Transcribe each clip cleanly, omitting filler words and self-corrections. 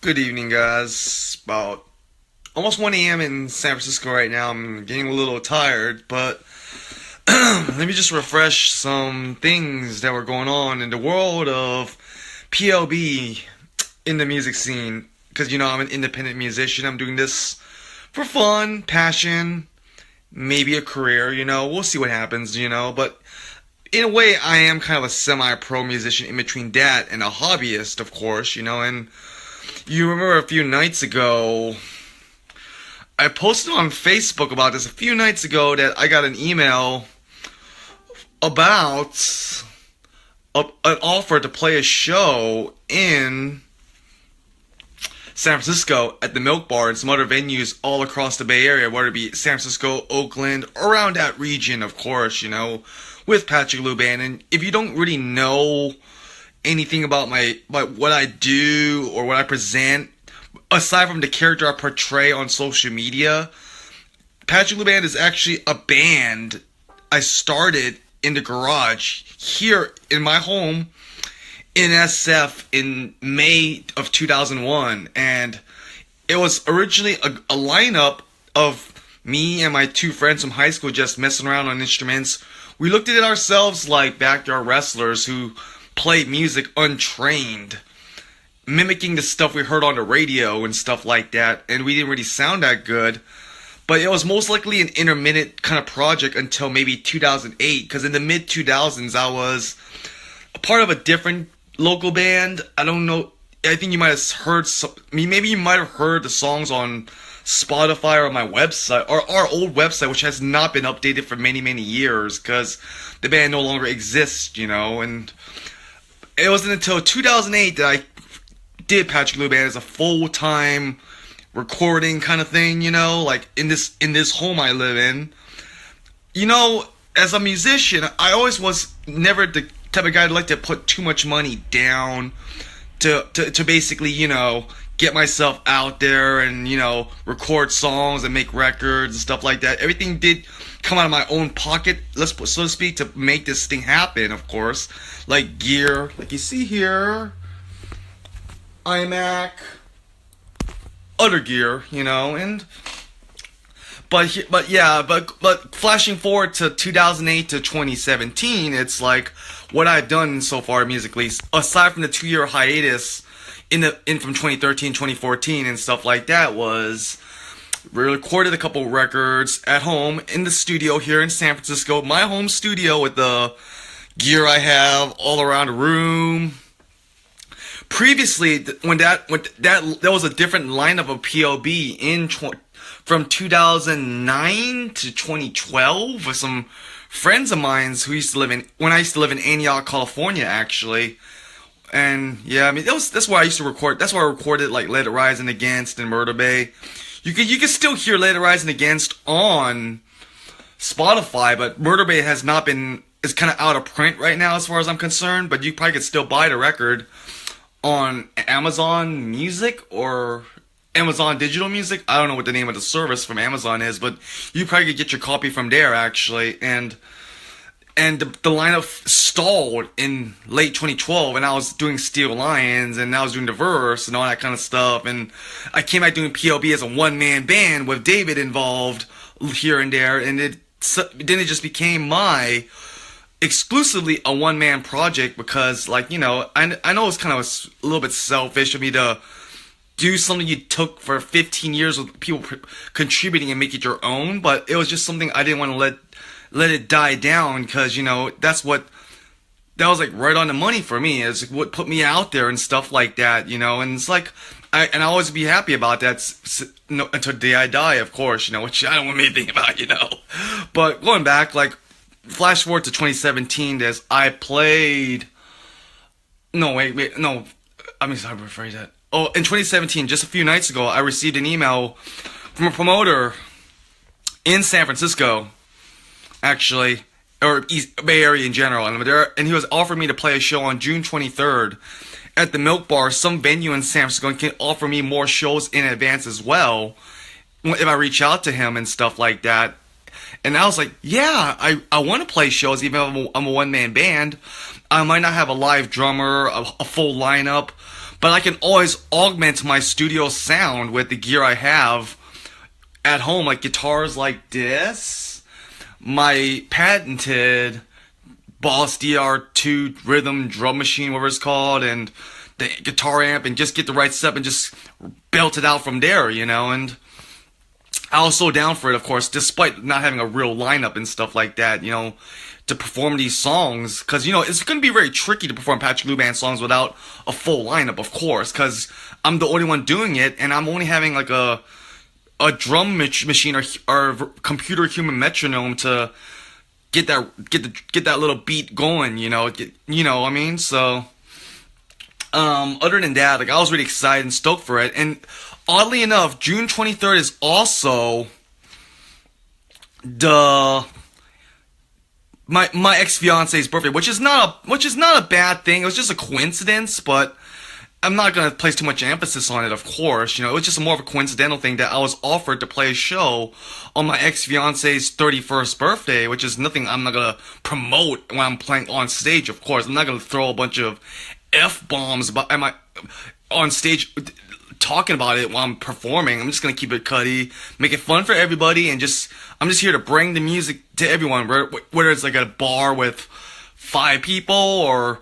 Good evening, guys. About almost 1 a.m. in San Francisco right now. I'm getting a little tired, but let me just refresh some things that were going on in the world of PLB in the music scene. Because, I'm an independent musician. I'm doing this for fun, passion, maybe a career, We'll see what happens, But in a way, I am kind of a semi-pro musician in between that and a hobbyist, of course, and you remember a few nights ago, I posted on Facebook about this a few nights ago that I got an email about an offer to play a show in San Francisco at the Milk Bar and some other venues all across the Bay Area, whether it be San Francisco, Oakland, around that region, of course, with Patrick Lou Band. And if you don't really know anything about what I do or what I present, aside from the character I portray on social media, Patrick Lou Band is actually a band I started in the garage here in my home in SF in May of 2001, and it was originally a lineup of me and my two friends from high school just messing around on instruments. We looked at it ourselves like backyard wrestlers who played music untrained, mimicking the stuff we heard on the radio and stuff like that, and we didn't really sound that good. But it was most likely an intermittent kind of project until maybe 2008, because in the mid 2000s I was a part of a different local band. I don't know, I think you might have heard maybe you might have heard the songs on Spotify or my website, or our old website, which has not been updated for many years because the band no longer exists, and it wasn't until 2008 that I did Patrick Lou Band as a full-time recording kind of thing, like in this home I live in. As a musician, I always was never the type of guy to like to put too much money down to basically, get myself out there and, record songs and make records and stuff like that. Everything did come out of my own pocket, so to speak, to make this thing happen, of course. Like gear, like you see here, iMac, other gear, and but flashing forward to 2008 to 2017, it's like what I've done so far musically, aside from the 2-year hiatus in from 2013, 2014 and stuff like that, was we recorded a couple records at home in the studio here in San Francisco, my home studio, with the gear I have all around the room. Previously, when that was a different lineup of PLB from 2009 to 2012 with some friends of mine who when I used to live in Antioch, California, actually. And yeah, I mean that's where I used to record. That's where I recorded like Let It Rise and Against and Murder Bay. You can still hear Let It Rise and Against on Spotify, but Murder Bay is kind of out of print right now as far as I'm concerned. But you probably could still buy the record on Amazon Music or Amazon Digital Music. I don't know what the name of the service from Amazon is, but you probably could get your copy from there, actually. And the lineup stalled in late 2012, and I was doing Steel Lions, and I was doing The Verse, and all that kind of stuff, and I came out doing PLB as a one-man band with David involved here and there, and then it just became exclusively a one-man project because, like, I know it's kind of a little bit selfish of me to do something you took for 15 years with people contributing and make it your own, but it was just something I didn't want to let it die down, because that was like right on the money for me. It's what put me out there and stuff like that, and it's like I always be happy about that until the day I die, of course, which I don't want anything about, but going back, like flash forward to 2017, I played no, I mean, sorry to rephrase that. Oh, in 2017, just a few nights ago, I received an email from a promoter in San Francisco, actually, or East Bay Area in general, and he was offering me to play a show on June 23rd at the Milk Bar, some venue in San Francisco, and can offer me more shows in advance as well if I reach out to him and stuff like that. And I was like, yeah, I want to play shows even if I'm a one-man band. I might not have a live drummer, a full lineup, but I can always augment my studio sound with the gear I have at home, like guitars like this, my patented Boss DR2 rhythm drum machine, whatever it's called, and the guitar amp, and just get the right setup and just belt it out from there, and I was so down for it, of course, despite not having a real lineup and stuff like that, to perform these songs, because, it's going to be very tricky to perform Patrick Luban songs without a full lineup, of course, because I'm the only one doing it, and I'm only having, like, a drum machine or computer human metronome to get that little beat going, what I mean? So, other than that, like, I was really excited and stoked for it, and oddly enough, June 23rd is also my ex-fiance's birthday, which is not a bad thing. It was just a coincidence, but I'm not gonna place too much emphasis on it, of course. It was just more of a coincidental thing that I was offered to play a show on my ex-fiance's 31st birthday, which is nothing I'm not gonna promote when I'm playing on stage, of course. I'm not gonna throw a bunch of F-bombs on stage talking about it while I'm performing. I'm just gonna keep it cutty, make it fun for everybody, and I'm just here to bring the music to everyone, whether it's like a bar with 5 people or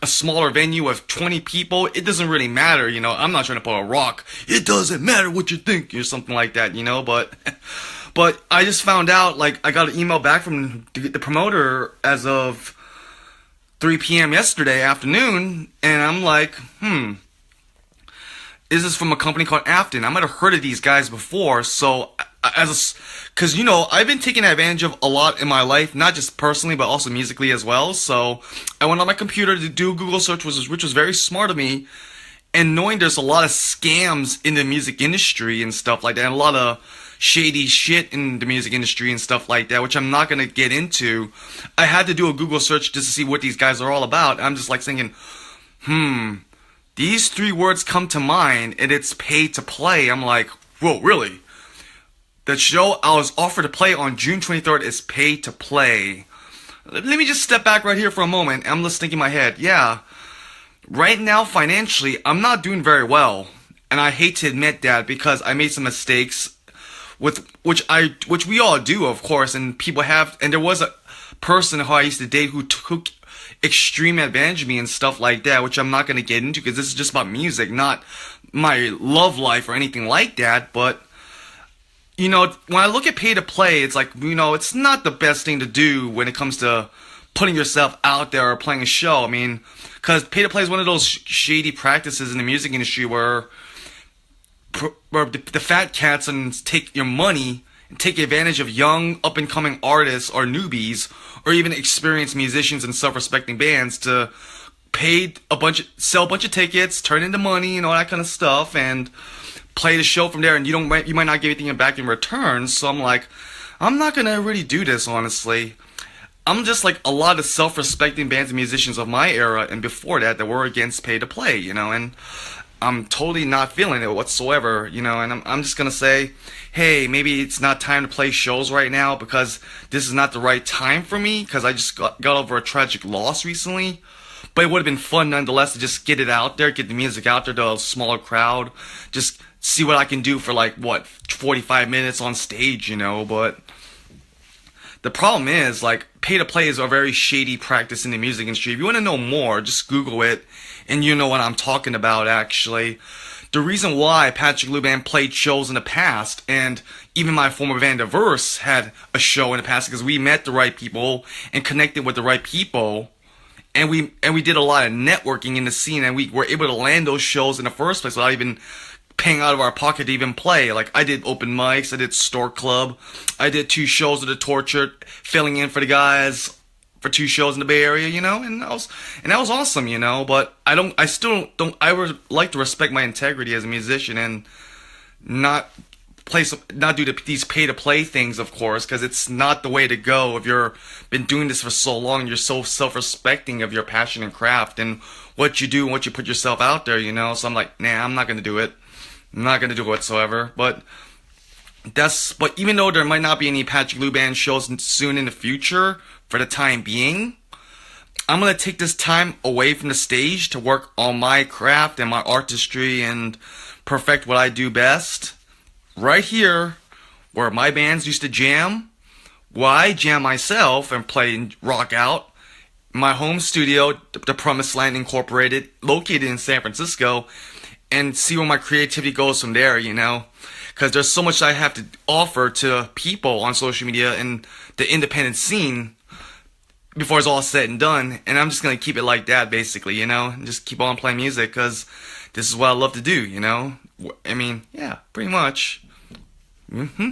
a smaller venue with 20 people. It doesn't really matter, I'm not trying to put a rock. It doesn't matter what you think, or something like that, but I just found out, like, I got an email back from the promoter as of 3 p.m. yesterday afternoon, and I'm like, this is from a company called Afton. I might have heard of these guys before, so because I've been taking advantage of a lot in my life, not just personally but also musically as well. So I went on my computer to do a Google search, which was very smart of me, and knowing there's a lot of scams in the music industry and stuff like that, and a lot of shady shit in the music industry and stuff like that, which I'm not gonna get into. I had to do a Google search just to see what these guys are all about. I'm just like thinking, these 3 words come to mind, and it's pay to play. I'm like, whoa, really? The show I was offered to play on June 23rd is pay to play. Let me just step back right here for a moment. I'm just thinking in my head, yeah, right now financially, I'm not doing very well. And I hate to admit that, because I made some mistakes, which we all do, of course, and people have, and there was a person who I used to date who took extreme advantage of me and stuff like that, which I'm not going to get into, because this is just about music, not my love life or anything like that. But when I look at pay to play, it's like, it's not the best thing to do when it comes to putting yourself out there or playing a show. I mean, because pay to play is one of those shady practices in the music industry where the fat cats and take your money and take advantage of young up-and-coming artists or newbies, or even experienced musicians and self-respecting bands, to sell a bunch of tickets, turn into money and all that kind of stuff, and play the show from there, and you might not get anything back in return. So I'm like, I'm not gonna really do this, honestly. I'm just like a lot of self-respecting bands and musicians of my era and before that were against pay to play, and I'm totally not feeling it whatsoever, and I'm just gonna say, hey, maybe it's not time to play shows right now, because this is not the right time for me, because I just got over a tragic loss recently. But it would have been fun nonetheless to just get it out there, get the music out there to a smaller crowd, just see what I can do for 45 minutes on stage, but the problem is, pay to play is a very shady practice in the music industry. If you want to know more, just Google it, and you know what I'm talking about, actually. The reason why Patrick Luban played shows in the past, and even my former band Diverse had a show in the past, because we met the right people and connected with the right people, and we did a lot of networking in the scene, and we were able to land those shows in the first place without even paying out of our pocket to even play. Like, I did open mics, I did Store Club, I did 2 shows of The Tortured, filling in for the guys for 2 shows in the Bay Area, and that was awesome, but I would like to respect my integrity as a musician and not do these pay-to-play things, of course, because it's not the way to go if you've been doing this for so long and you're so self-respecting of your passion and craft and what you do and what you put yourself out there, So I'm like, nah, I'm not going to do it. I'm not going to do it whatsoever. But even though there might not be any Patrick Luban shows soon in the future, for the time being, I'm gonna take this time away from the stage to work on my craft and my artistry and perfect what I do best. Right here, where my bands used to jam, where I jam myself and play and rock out. My home studio, the Promised Land Incorporated, located in San Francisco, and see where my creativity goes from there, you know? Because there's so much I have to offer to people on social media and the independent scene before it's all said and done. And I'm just going to keep it like that, basically, you know? And just keep on playing music because this is what I love to do, you know? I mean, yeah, pretty much. Mm-hmm.